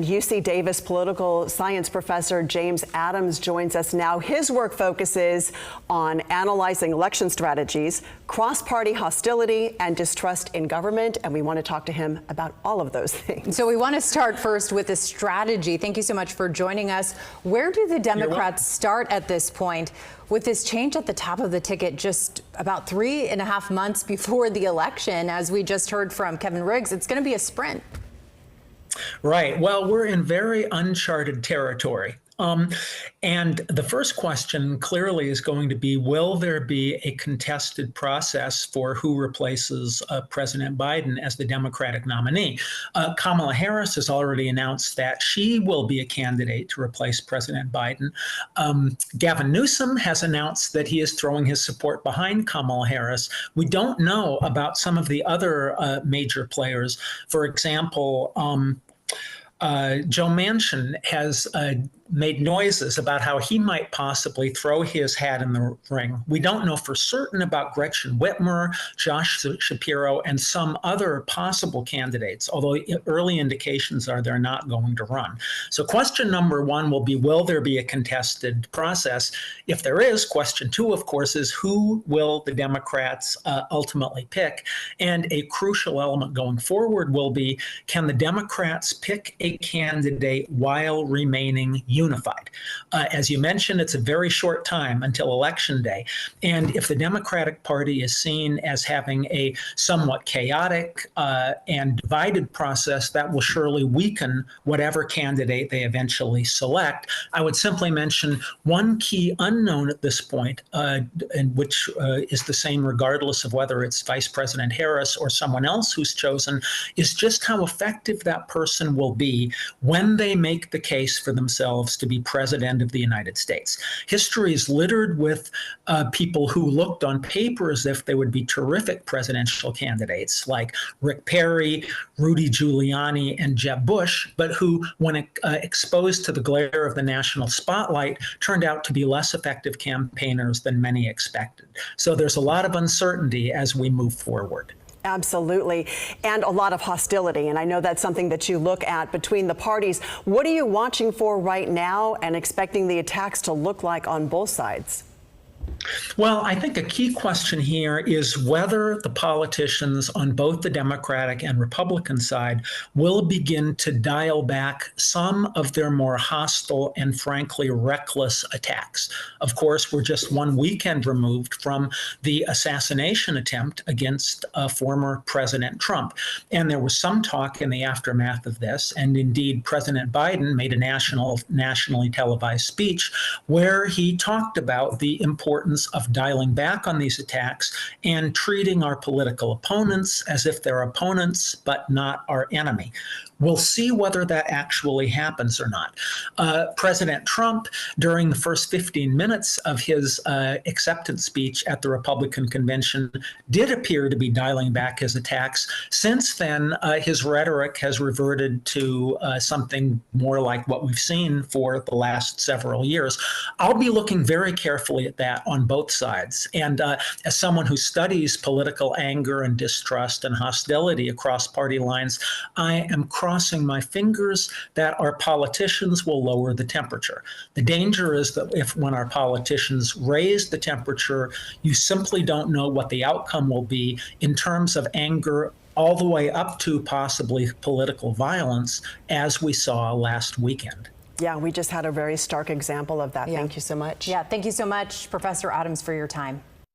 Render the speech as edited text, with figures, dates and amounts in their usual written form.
UC Davis political science professor James Adams joins us now. His work focuses on analyzing election strategies, cross-party hostility, and distrust in government. And we want to talk to him about all of those things. So we want to start first with the strategy. Thank you so much for joining us. Where do the Democrats start at this point with this change at the top of the ticket just about 3.5 months before the election? As we just heard from Kevin Riggs, it's going to be a sprint. Right. Well, we're in very uncharted territory. And the first question clearly is going to be, will there be a contested process for who replaces President Biden as the Democratic nominee? Kamala Harris has already announced that she will be a candidate to replace President Biden. Gavin Newsom has announced that he is throwing his support behind Kamala Harris. We don't know about some of the other major players. For example, Joe Manchin has made noises about how he might possibly throw his hat in the ring. We don't know for certain about Gretchen Whitmer, Josh Shapiro, and some other possible candidates, although early indications are they're not going to run. So question number one will be, will there be a contested process? If there is, question two, of course, is who will the Democrats ultimately pick? And a crucial element going forward will be, can the Democrats pick a candidate while remaining unified? As you mentioned, it's a very short time until Election Day. And if the Democratic Party is seen as having a somewhat chaotic and divided process, that will surely weaken whatever candidate they eventually select. I would simply mention one key unknown at this point, and which is the same regardless of whether it's Vice President Harris or someone else who's chosen, is just how effective that person will be when they make the case for themselves to be president of the United States. History is littered with people who looked on paper as if they would be terrific presidential candidates, like Rick Perry, Rudy Giuliani, and Jeb Bush, but who, when exposed to the glare of the national spotlight, turned out to be less effective campaigners than many expected. So there's a lot of uncertainty as we move forward. Absolutely. And a lot of hostility. And I know that's something that you look at between the parties. What are you watching for right now and expecting the attacks to look like on both sides? Well, I think a key question here is whether the politicians on both the Democratic and Republican side will begin to dial back some of their more hostile and frankly reckless attacks. Of course, we're just one weekend removed from the assassination attempt against former President Trump. And there was some talk in the aftermath of this, and indeed President Biden made a nationally televised speech where he talked about the importance of dialing back on these attacks and treating our political opponents as if they're opponents but not our enemy. We'll see whether that actually happens or not. President Trump, during the first 15 minutes of his acceptance speech at the Republican convention, did appear to be dialing back his attacks. Since then, his rhetoric has reverted to something more like what we've seen for the last several years. I'll be looking very carefully at that on both sides. And as someone who studies political anger and distrust and hostility across party lines, I am crossing my fingers that our politicians will lower the temperature. The danger is that when our politicians raise the temperature, you simply don't know what the outcome will be in terms of anger all the way up to possibly political violence, as we saw last weekend. Yeah, we just had a very stark example of that. Yeah. Thank you so much. Yeah, thank you so much, Professor Adams, for your time.